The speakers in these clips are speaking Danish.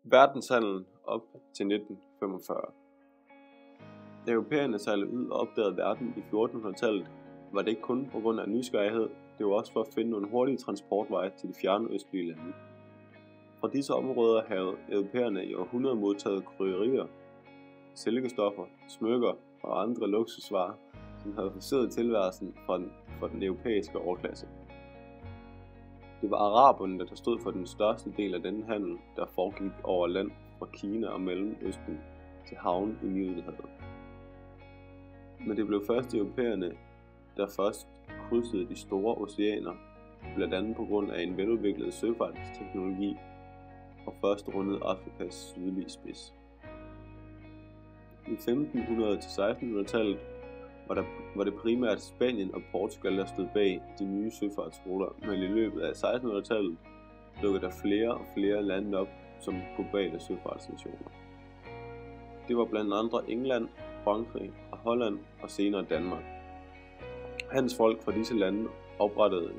Verdenshandlen op til 1945. Da europæerne sejlede ud og opdagede verden i 1400-tallet, var det ikke kun på grund af nysgerrighed, det var også for at finde nogle hurtige transportveje til de fjerne østlige lande. Fra disse områder havde europæerne i århundreder modtaget krydderier, silkestoffer, smykker og andre luksusvarer, som havde forceret tilværelsen for den europæiske overklasse. Det var araberne, der stod for den største del af denne handel, der foregik over land fra Kina og Mellemøsten til havnen i Middelhavet. Men det blev først europæerne, der først krydsede de store oceaner, blandt andet på grund af en veludviklet søfartsteknologi, og først rundede Afrikas sydlige spids. I 1500- til 1600-tallet var det primært Spanien og Portugal, der stod bag de nye søfartsruter, men i løbet af 1600-tallet dukkede der flere og flere lande op som globale søfartsnationer. Det var blandt andre England, Frankrig og Holland og senere Danmark. Handelsfolk fra disse lande oprettede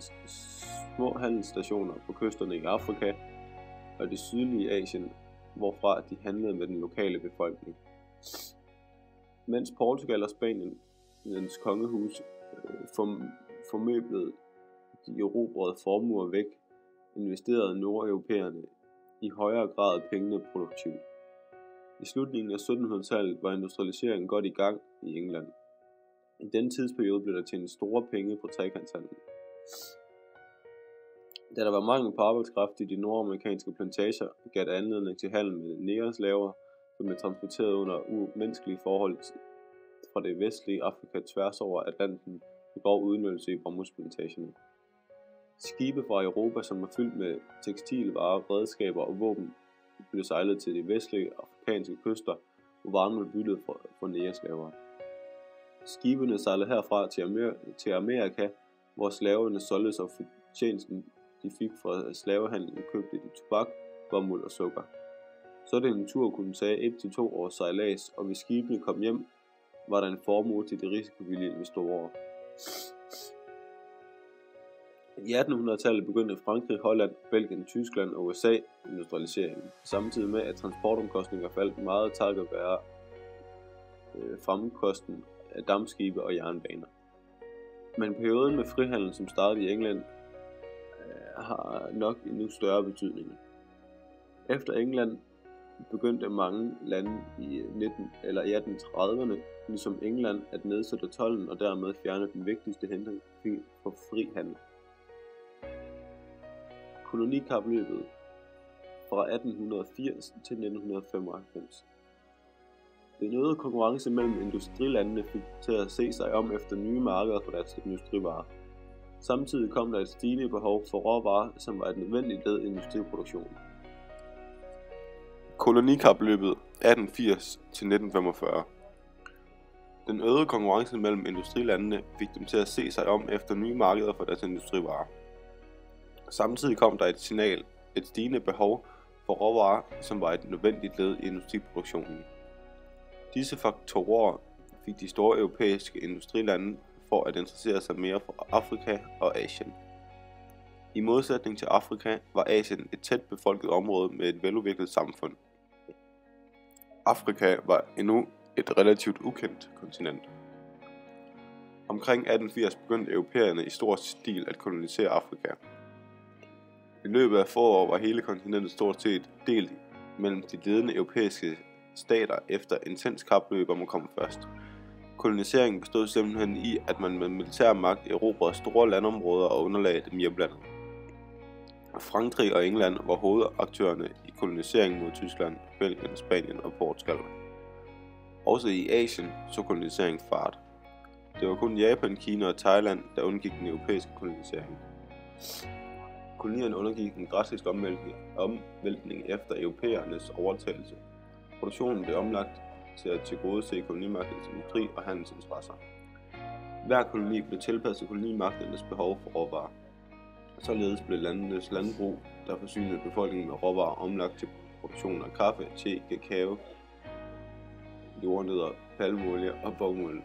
små handelsstationer på kysterne i Afrika og det sydlige Asien, hvorfra de handlede med den lokale befolkning. Mens Portugal og Spaniens kongehus formøblede de erobrede formuer væk, investerede nordeuropæerne i højere grad pengene produktivt. I slutningen af 1700-tallet var industrialiseringen godt i gang i England. I denne tidsperiode blev der tjent store penge på trekantshandlen. Da der var mangel på arbejdskraft i de nordamerikanske plantager, gav det anledning til handel med negerslaver, som blev transporteret under umenneskelige forhold fra det vestlige Afrika tværs over Atlanten til grov udnyttelse i bomuldsplantagerne. Skibe fra Europa, som var fyldt med tekstilvarer, redskaber og våben, blev sejlet til de vestlige afrikanske kyster, hvor varen blev byttet for negerslaver. Skibene sejlede herfra til Amerika, hvor slaverne solgtes og fortjenesten de fik fra slavehandlen købte de tobak, bomuld og sukker. Sådan en tur kunne tage 1-2 års sejlads, og hvis skibene kom hjem, var der en formue til de risikovillige investorer. I 1800-tallet begyndte Frankrig, Holland, Belgien, Tyskland og USA industrialiseringen, samtidig med at transportomkostninger faldt meget takket være fremkosten af dampskibe og jernbaner. Men perioden med frihandel, som startede i England, har nok endnu større betydning. Efter England begyndte mange lande i 1830'erne, ligesom England, at nedsætte tolden og dermed fjerne den vigtigste hindring for fri handel. Kolonikapløbet fra 1880 til 1995. Den øgede konkurrence mellem industrilandene fik til at se sig om efter nye markeder for deres industrivarer. Samtidig kom der et stigende behov for råvarer, som var et nødvendigt led i industriproduktionen. Kolonikapløbet 1880 til 1945. Den øgede konkurrence mellem industrilandene fik dem til at se sig om efter nye markeder for deres industrivarer. Samtidig kom der et stigende behov for råvarer, som var et nødvendigt led i industriproduktionen. Disse faktorer fik de store europæiske industrilande for at interessere sig mere for Afrika og Asien. I modsætning til Afrika var Asien et tæt befolket område med et veludviklet samfund. Afrika var endnu et relativt ukendt kontinent. Omkring 1880 begyndte europæerne i stor stil at kolonisere Afrika. I løbet af få år var hele kontinentet stort set delt mellem de ledende europæiske stater efter intens kapløb om at komme først. Koloniseringen bestod simpelthen i, at man med militær magt erobrede store landområder og underlagde dem hjemlandet. Frankrig og England var hovedaktørerne i koloniseringen mod Tyskland, Belgien, Spanien og Portugal. Også i Asien så koloniseringen fart. Det var kun Japan, Kina og Thailand, der undgik den europæiske kolonisering. Kolonierne undergik en drastisk omvæltning efter europæernes overtagelse. Produktionen blev omlagt til at tilgodese kolonimagtens industri og handelsinteresser. Hver koloni blev tilpasset kolonimagternes behov for råvarer. Således blev landenes landbrug, der forsynede befolkningen med råvarer, omlagt til produktion af kaffe, te, kakao, jordnødder, palmeolie og bomuld.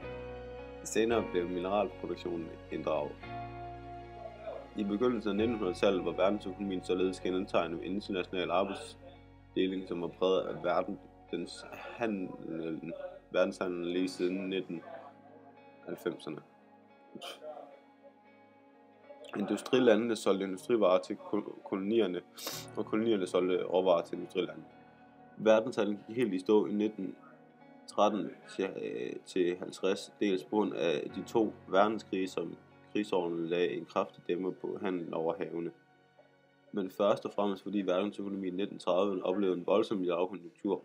Senere blev mineralproduktionen inddraget. I begyndelsen af 1900-tallet var verdensøkonomien således kendetegnet ved international deling, som har præget af verdenshandlen lige siden 1990'erne. Industrilandene solgte industrivarer til kolonierne, og kolonierne solgte råvarer til industrilandene. Verdenshandlen gik helt i stå i 1913 til 50, dels på grund af de 2 verdenskrige, som krigsårene lagde en kraftig dæmmer på handlen over havene. Men først og fremmest fordi verdensøkonomien i 1930'erne oplevede en voldsom lavkonjunktur.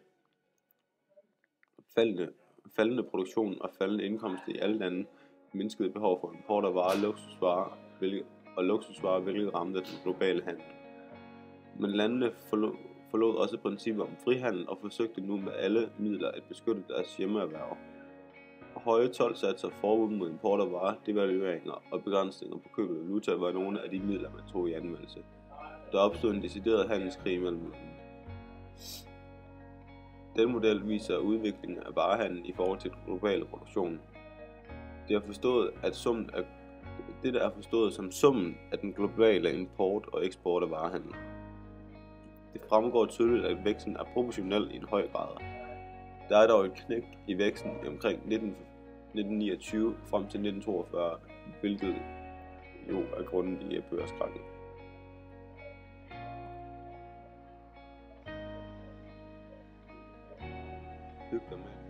Faldende produktion og faldende indkomst i alle lande mindskede behov for import af varer og luksusvarer, hvilket ramte den globale handel. Men landene forlod også princippet om frihandel og forsøgte nu med alle midler at beskytte deres hjemmeerhverv. Høje toldsatser, forbud mod import af varer, devalueringer og begrænsninger på køb af valuta var nogle af de midler, man tog i anvendelse. Der opstod en decideret handelskrig mellem landene. Den model viser udviklingen af varehandlen i forhold til den globale produktion. Det er forstået som summen af den globale import og eksport af varehandel. Det fremgår tydeligt, at væksten er proportionel i en høj grad. Der er dog et knæk i væksten omkring 1929 frem til 1942, hvilket jo er grunden i børskrakket. Hyg dig med.